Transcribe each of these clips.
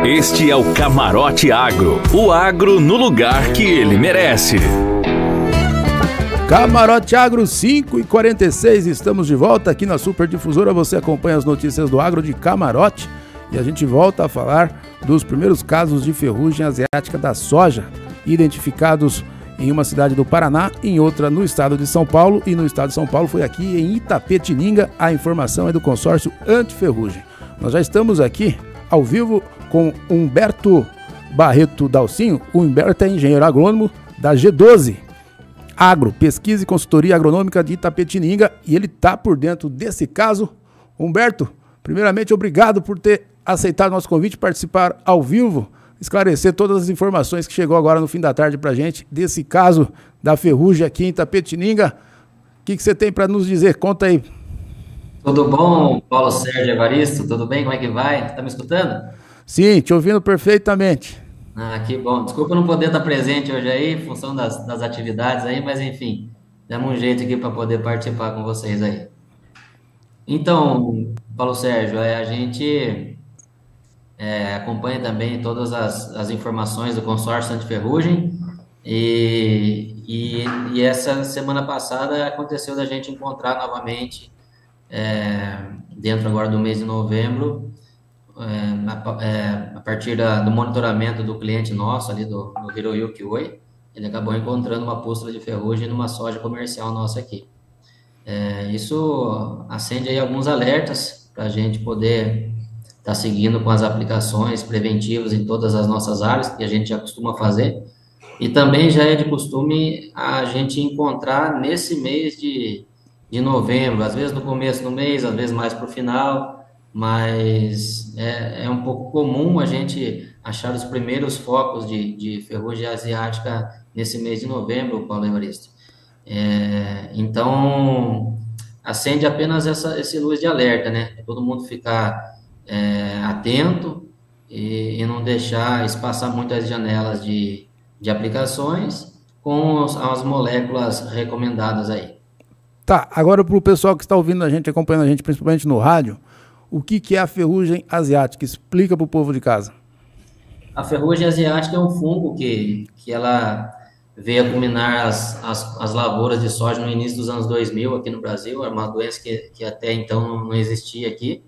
Este é o Camarote Agro, o agro no lugar que ele merece. Camarote Agro 5h46, estamos de volta aqui na Super Difusora. Você acompanha as notícias do agro de Camarote e a gente volta a falar dos primeiros casos de ferrugem asiática da soja, identificados em uma cidade do Paraná, em outra no estado de São Paulo, e no estado de São Paulo foi aqui em Itapetininga. A informação é do consórcio Antiferrugem. Nós já estamos aqui ao vivo com Humberto Barreto Dalcinho. O Humberto é engenheiro agrônomo da G12 Agro, Pesquisa e Consultoria Agronômica de Itapetininga, e ele está por dentro desse caso. Humberto, primeiramente, obrigado por ter aceitado nosso convite, participar ao vivo, esclarecer todas as informações que chegou agora no fim da tarde para a gente desse caso da ferrugem aqui em Itapetininga. O que você tem para nos dizer? Conta aí. Tudo bom, Paulo Sérgio Evaristo? Tudo bem? Como é que vai? Tá me escutando? Sim, te ouvindo perfeitamente. Que bom. Desculpa não poder estar presente hoje aí, em função das atividades aí, mas enfim, demos um jeito aqui para poder participar com vocês aí. Então, Paulo Sérgio, a gente acompanha também todas as informações do consórcio Antiferrugem e essa semana passada aconteceu da gente encontrar novamente, dentro agora do mês de novembro, a partir do monitoramento do cliente nosso ali do Hiroyuki Oi, ele acabou encontrando uma pústula de ferrugem numa soja comercial nossa aqui. Isso acende aí alguns alertas para a gente poder estar seguindo com as aplicações preventivas em todas as nossas áreas, que a gente já costuma fazer, e também já é de costume a gente encontrar nesse mês de novembro, às vezes no começo do mês, às vezes mais para o final, mas é um pouco comum a gente achar os primeiros focos de ferrugem asiática nesse mês de novembro, Paulo Evaristo. Então, acende apenas esse luz de alerta, né? Todo mundo ficar atento e não deixar espaçar muito as janelas de aplicações com as moléculas recomendadas aí. Tá, agora para o pessoal que está ouvindo a gente, acompanhando a gente, principalmente no rádio, o que é a ferrugem asiática? Explica para o povo de casa. A ferrugem asiática é um fungo que ela veio a culminar as lavouras de soja no início dos anos 2000 aqui no Brasil. É uma doença que até então não existia aqui.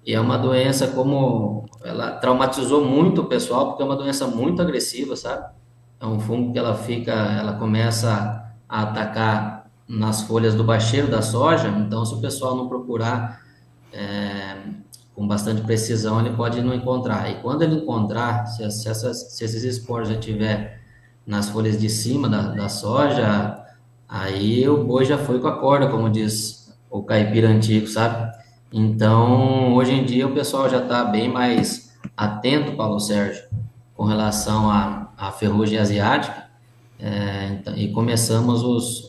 E é uma doença como ela traumatizou muito o pessoal, porque é uma doença muito agressiva, sabe? É um fungo que ela começa a atacar nas folhas do bacheiro da soja. Então, se o pessoal não procurar com bastante precisão, ele pode não encontrar. E quando ele encontrar, se esses esporos já tiver nas folhas de cima da soja, aí o boi já foi com a corda, como diz o caipira antigo, sabe? Então, hoje em dia, o pessoal já está bem mais atento, Paulo Sérgio, com relação à ferrugem asiática, e começamos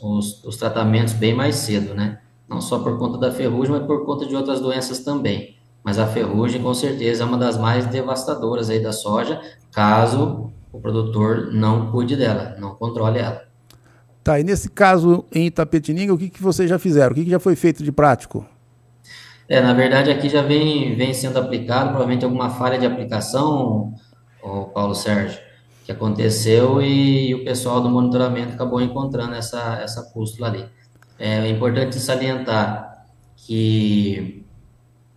os tratamentos bem mais cedo, né? Não só por conta da ferrugem, mas por conta de outras doenças também. Mas a ferrugem, com certeza, é uma das mais devastadoras aí da soja, caso o produtor não cuide dela, não controle ela. Tá, e nesse caso em Itapetininga, o que vocês já fizeram? O que já foi feito de prático? Na verdade, aqui já vem sendo aplicado, provavelmente alguma falha de aplicação, o Paulo Sérgio, que aconteceu e o pessoal do monitoramento acabou encontrando essa pústula ali. É importante salientar que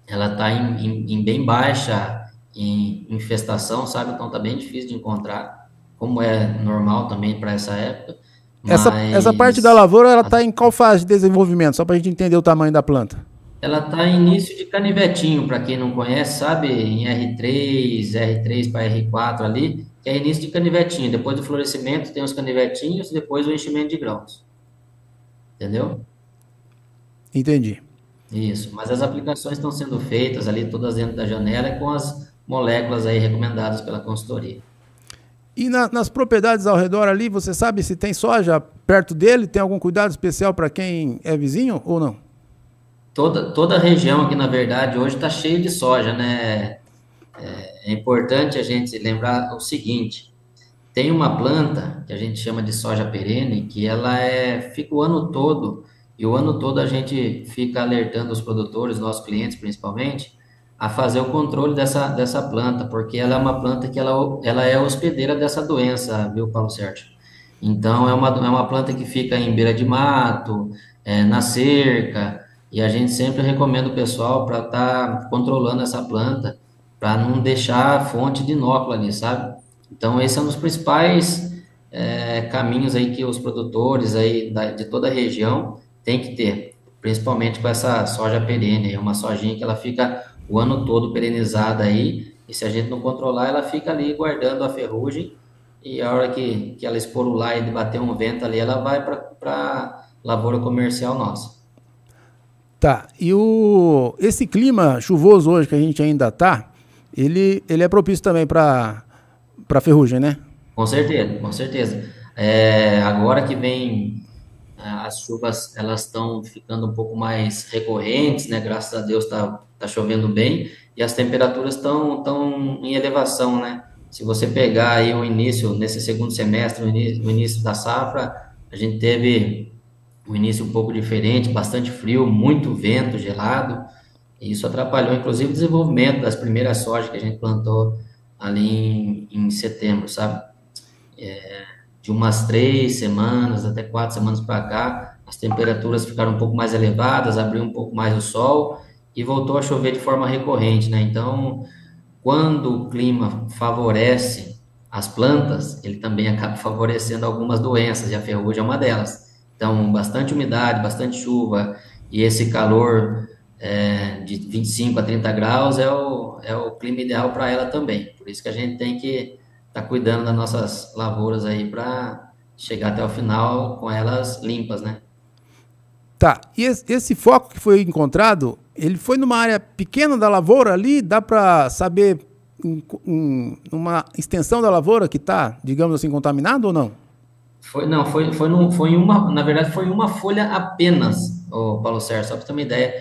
ela está em bem baixa em infestação, sabe? Então está bem difícil de encontrar, como é normal também para essa época. Essa parte da lavoura, ela está em qual fase de desenvolvimento? Só para a gente entender o tamanho da planta. Ela está em início de canivetinho, para quem não conhece, sabe? Em R3 para R4 ali, que é início de canivetinho. Depois do florescimento tem os canivetinhos, depois o enchimento de grãos. Entendeu? Entendi. Isso, mas as aplicações estão sendo feitas ali, todas dentro da janela, e com as moléculas aí recomendadas pela consultoria. E nas propriedades ao redor ali, você sabe se tem soja perto dele? Tem algum cuidado especial para quem é vizinho ou não? Toda a região aqui, na verdade, hoje está cheia de soja, né? É importante a gente lembrar o seguinte: tem uma planta que a gente chama de soja perene, que ela fica o ano todo, e o ano todo a gente fica alertando os produtores, nossos clientes principalmente, a fazer o controle dessa planta, porque ela é uma planta que ela é hospedeira dessa doença, viu, Paulo Sérgio? Então, é uma planta que fica em beira de mato, na cerca, e a gente sempre recomenda o pessoal para estar controlando essa planta, para não deixar a fonte de inóculo ali, sabe? Então, esse é um dos principais caminhos aí que os produtores aí de toda a região têm que ter, principalmente com essa soja perene, é uma sojinha que ela fica o ano todo perenizada aí, e se a gente não controlar, ela fica ali guardando a ferrugem, e a hora que ela esporular e bater um vento ali, ela vai para lavoura comercial nossa. Tá, e esse clima chuvoso hoje que a gente ainda tá, ele é propício também para ferrugem, né? Com certeza, com certeza. Agora que vem as chuvas, elas estão ficando um pouco mais recorrentes, né? Graças a Deus tá chovendo bem e as temperaturas estão em elevação, né? Se você pegar aí o início, nesse segundo semestre, o início da safra, a gente teve um início um pouco diferente, bastante frio, muito vento gelado, e isso atrapalhou, inclusive, o desenvolvimento das primeiras sojas que a gente plantou ali em setembro, sabe? De umas 3 semanas até 4 semanas para cá, as temperaturas ficaram um pouco mais elevadas, abriu um pouco mais o sol e voltou a chover de forma recorrente, né? Então, quando o clima favorece as plantas, ele também acaba favorecendo algumas doenças, e a ferrugem é uma delas. Então, bastante umidade, bastante chuva, e esse calor de 25 a 30 graus é o clima ideal para ela também. Por isso que a gente tem que estar cuidando das nossas lavouras aí para chegar até o final com elas limpas, né? Tá, e esse foco que foi encontrado, ele foi numa área pequena da lavoura ali, dá para saber uma extensão da lavoura que está, digamos assim, contaminada ou não? Foi uma, na verdade, foi uma folha apenas, Paulo Sérgio, só para ter uma ideia.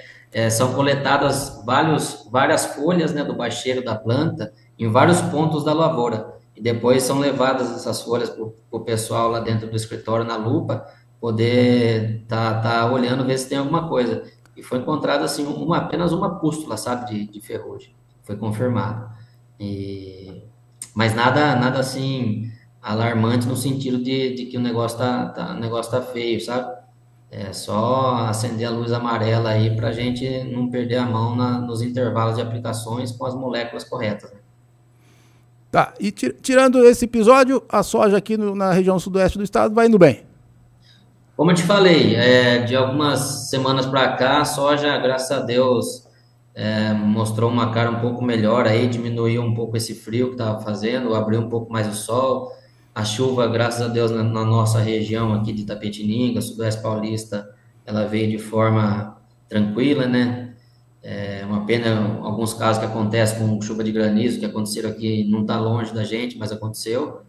São coletadas várias folhas, né, do bacheiro da planta em vários pontos da lavoura. E depois são levadas essas folhas para o pessoal lá dentro do escritório na lupa, poder tá olhando, ver se tem alguma coisa. E foi encontrada assim, apenas uma pústula, sabe, de ferrugem. Foi confirmado. Mas nada assim alarmante no sentido de que o negócio tá feio, sabe? É só acender a luz amarela aí para a gente não perder a mão nos intervalos de aplicações com as moléculas corretas, né? Tá, e tirando esse episódio, a soja aqui na região sudoeste do estado vai indo bem. Como eu te falei, de algumas semanas para cá, a soja, graças a Deus, mostrou uma cara um pouco melhor aí, diminuiu um pouco esse frio que estava fazendo, abriu um pouco mais o sol. A chuva, graças a Deus, na nossa região aqui de Itapetininga, Sudoeste Paulista, ela veio de forma tranquila, né? Uma pena alguns casos que acontecem com chuva de granizo, que aconteceram aqui, não está longe da gente, mas aconteceu.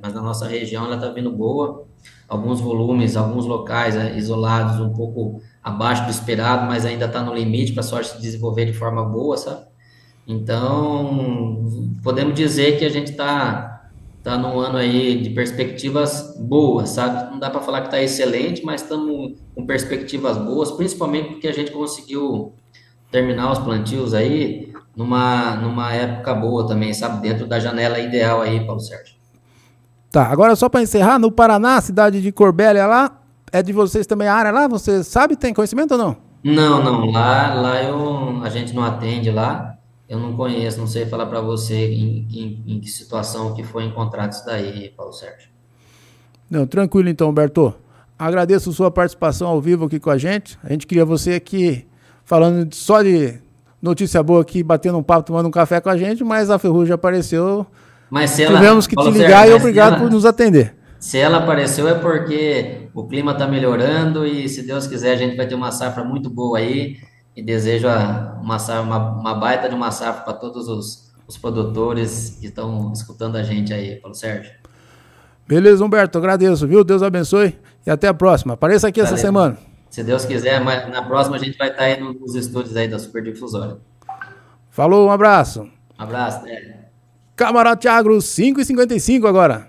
Mas na nossa região ela está vindo boa. Alguns volumes, alguns locais isolados um pouco abaixo do esperado, mas ainda está no limite para a soja se desenvolver de forma boa, sabe? Então, podemos dizer que a gente está num ano aí de perspectivas boas, sabe? Não dá para falar que está excelente, mas estamos com perspectivas boas, principalmente porque a gente conseguiu terminar os plantios aí numa época boa também, sabe? Dentro da janela ideal aí, Paulo Sérgio. Tá, agora só para encerrar, no Paraná, cidade de Corbélia lá, é de vocês também a área lá? Você sabe, tem conhecimento ou não? Não, lá a gente não atende lá, eu não conheço, não sei falar para você em que situação que foi encontrado isso daí, Paulo Sérgio. Não, tranquilo então, Humberto. Agradeço sua participação ao vivo aqui com a gente. A gente queria você aqui falando só de notícia boa aqui, batendo um papo, tomando um café com a gente, mas a ferrugem apareceu. Mas tivemos que te ligar e obrigado por nos atender. Se ela apareceu é porque o clima está melhorando e, se Deus quiser, a gente vai ter uma safra muito boa aí, e desejo uma baita de uma safra para todos os produtores que estão escutando a gente aí, Paulo Sérgio. Beleza, Humberto, agradeço, viu? Deus abençoe e até a próxima. Apareça aqui essa semana. Se Deus quiser, mas na próxima a gente vai estar aí nos estúdios aí da Super Difusora. Falou, um abraço. Um abraço, né? Camarote Agro 5h55 agora.